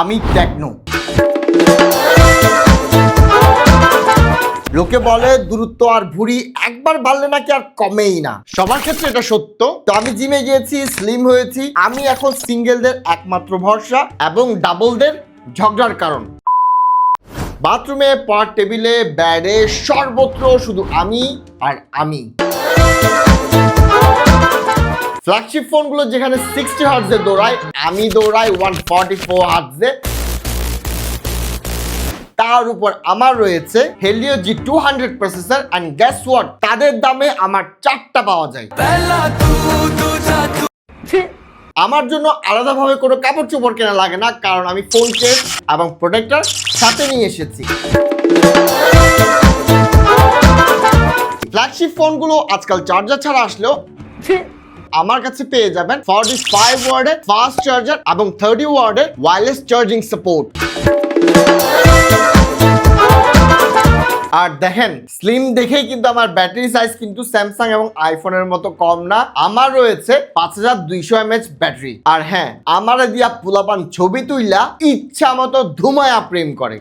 আমি টেকনো। লোকে বলে দূরত্ব আর ভুঁড়ি একবার বাড়লে নাকি আর কমেই না। সবার ক্ষেত্রে এটা সত্য। তো আমি জিমে গিয়েছি, স্লিম হয়েছি। আমি এখন সিঙ্গেলদের একমাত্র ভরসা এবং ডাবলদের ঝগড়ার কারণ। বাথরুমে, পার টেবিলে, ব্যাডে, সর্বত্র শুধু আমি আর আমি। ফ্ল্যাগশিপ ফোনগুলো যেখানে 60 হার্টজে দৌড়ায়, আমি দৌড়াই 144 হার্টজে। তার উপর আমার রয়েছে Helio G200 processor and guess what, তাদের দামে আমার 4টা পাওয়া যায়। আমার জন্য আলাদাভাবে কোনো কাপড় চোপড় কেনা লাগে না, কারণ আমি ফোন কেস এবং প্রোটেক্টর সাথে নিয়ে এসেছি। ফ্ল্যাগশিপ ফোনগুলো আজকাল চার্জার ছাড়া আসলেও আমার কাছে পেয়ে যাবেন 45 ওয়াটের ফাস্ট চার্জার এবং 30 ওয়াটের ওয়্যারলেস চার্জিং সাপোর্ট। আর দেখেন, স্লিম দেখেই কিন্তু আমার ব্যাটারি সাইজ কিন্তু স্যামসাং এবং আইফোনের মতো কম না। আমার রয়েছে 5200 mAh ব্যাটারি। আর হ্যাঁ, আমার দিয়া পোলাপান ছবি তুইলা ইচ্ছা মতো ধুমায়া প্রেম করে।